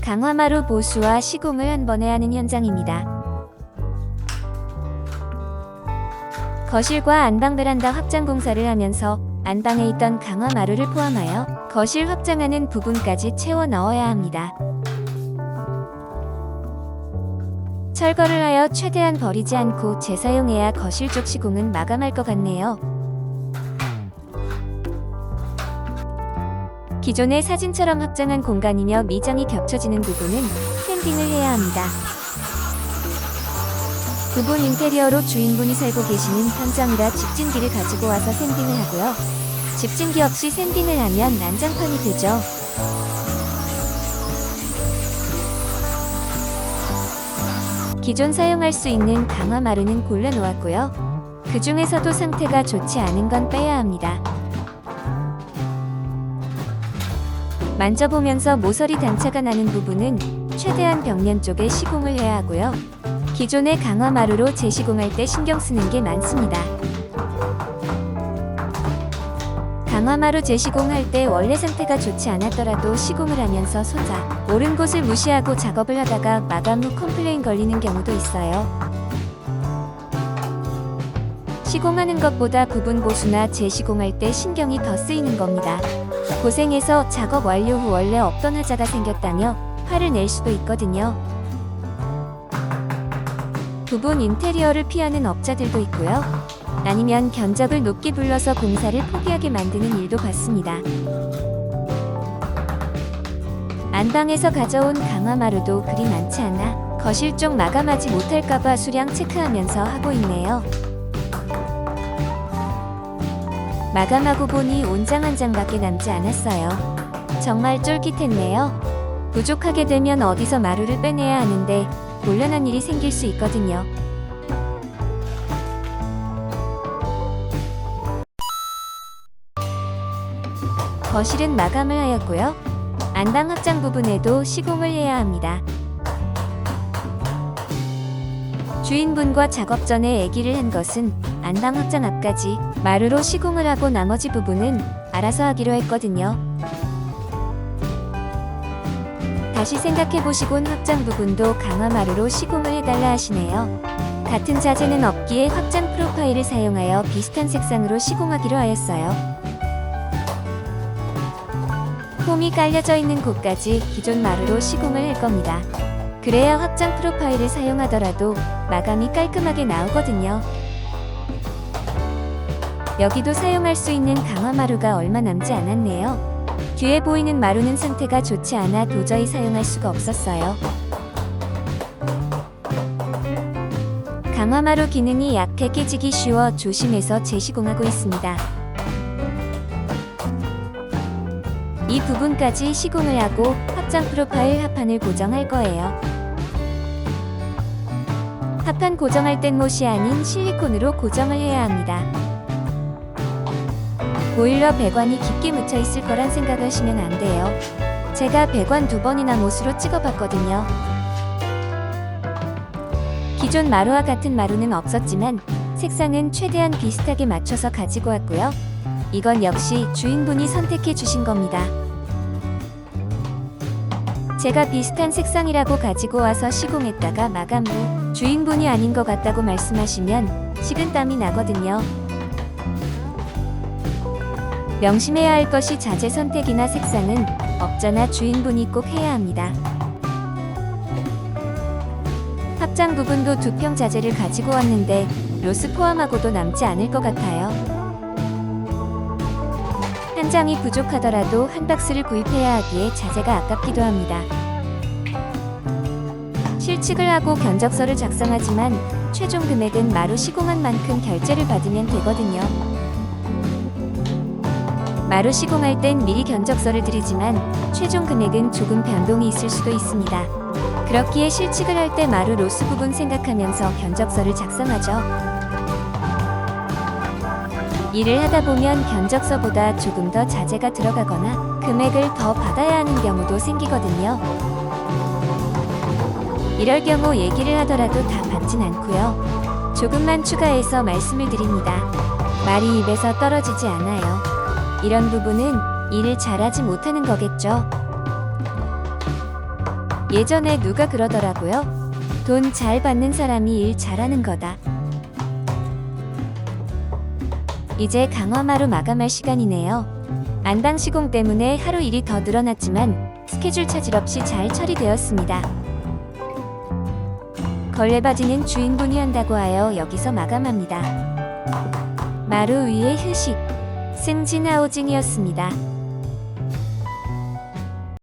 강화마루 보수와 시공을 한 번에 하는 현장입니다. 거실과 안방 베란다 확장 공사를 하면서 안방에 있던 강화마루를 포함하여 거실 확장하는 부분까지 채워 넣어야 합니다. 철거를 하여 최대한 버리지 않고 재사용해야 거실 쪽 시공은 마감할 것 같네요. 기존의 사진처럼 확장한 공간이며 미장이 겹쳐지는 부분은 샌딩을 해야 합니다. 부분 인테리어로 주인분이 살고 계시는 현장이라 집진기를 가지고 와서 샌딩을 하고요. 집진기 없이 샌딩을 하면 난장판이 되죠. 기존 사용할 수 있는 강화마루는 골라놓았고요. 그 중에서도 상태가 좋지 않은 건 빼야 합니다. 만져보면서 모서리 단차가 나는 부분은 최대한 벽면 쪽에 시공을 해야 하고요. 기존의 강화마루로 재시공할 때 신경 쓰는 게 많습니다. 강화마루 재시공할 때 원래 상태가 좋지 않았더라도 시공을 하면서 소자, 옳은 곳을 무시하고 작업을 하다가 마감 후 컴플레인 걸리는 경우도 있어요. 시공하는 것보다 부분 보수나 재시공할 때 신경이 더 쓰이는 겁니다. 고생해서 작업 완료 후 원래 없던 하자가 생겼다며 화를 낼 수도 있거든요. 부분 인테리어를 피하는 업자들도 있고요. 아니면 견적을 높게 불러서 공사를 포기하게 만드는 일도 봤습니다. 안방에서 가져온 강화마루도 그리 많지 않아 거실 쪽 마감하지 못할까봐 수량 체크하면서 하고 있네요. 마감하고 보니 온장 한 장밖에 남지 않았어요. 정말 쫄깃했네요. 부족하게 되면 어디서 마루를 빼내야 하는데 곤란한 일이 생길 수 있거든요. 거실은 마감을 하였고요. 안방 확장 부분에도 시공을 해야 합니다. 주인분과 작업 전에 얘기를 한 것은 안방 확장 앞까지 마루로 시공을 하고 나머지 부분은 알아서 하기로 했거든요. 다시 생각해보시곤 확장 부분도 강화마루로 시공을 해달라 하시네요. 같은 자재는 없기에 확장 프로파일을 사용하여 비슷한 색상으로 시공하기로 하였어요. 폼이 깔려져 있는 곳까지 기존 마루로 시공을 할 겁니다. 그래야 확장 프로파일을 사용하더라도 마감이 깔끔하게 나오거든요. 여기도 사용할 수 있는 강화마루가 얼마 남지 않았네요. 뒤에 보이는 마루는 상태가 좋지 않아 도저히 사용할 수가 없었어요. 강화마루 기능이 약해 깨지기 쉬워 조심해서 재시공하고 있습니다. 이 부분까지 시공을 하고 확장 프로파일 합판을 고정할 거예요. 합판 고정할 땐 못이 아닌 실리콘으로 고정을 해야 합니다. 보일러 배관이 깊게 묻혀 있을 거란 생각하시면 안 돼요. 제가 배관 2번이나 못으로 찍어봤거든요. 기존 마루와 같은 마루는 없었지만 색상은 최대한 비슷하게 맞춰서 가지고 왔고요. 이건 역시 주인분이 선택해 주신 겁니다. 제가 비슷한 색상이라고 가지고 와서 시공했다가 마감 후 주인분이 아닌 것 같다고 말씀하시면 식은땀이 나거든요. 명심해야 할 것이 자재 선택이나 색상은 업자나 주인분이 꼭 해야 합니다. 합장 부분도 2평 자재를 가지고 왔는데 로스 포함하고도 남지 않을 것 같아요. 한 장이 부족하더라도 한 박스를 구입해야 하기에 자재가 아깝기도 합니다. 실측을 하고 견적서를 작성하지만 최종 금액은 마루 시공한 만큼 결제를 받으면 되거든요. 마루 시공할 땐 미리 견적서를 드리지만 최종 금액은 조금 변동이 있을 수도 있습니다. 그렇기에 실측을 할 때 마루 로스 부분 생각하면서 견적서를 작성하죠. 일을 하다 보면 견적서보다 조금 더 자재가 들어가거나 금액을 더 받아야 하는 경우도 생기거든요. 이럴 경우 얘기를 하더라도 다 받진 않고요. 조금만 추가해서 말씀을 드립니다. 말이 입에서 떨어지지 않아요. 이런 부분은 일을 잘하지 못하는 거겠죠. 예전에 누가 그러더라고요. 돈 잘 받는 사람이 일 잘하는 거다. 이제 강화마루 마감할 시간이네요. 안방 시공 때문에 하루 일이 더 늘어났지만 스케줄 차질 없이 잘 처리되었습니다. 걸레바지는 주인분이 한다고 하여 여기서 마감합니다. 마루 위의 휴식, 승진 하우징이었습니다.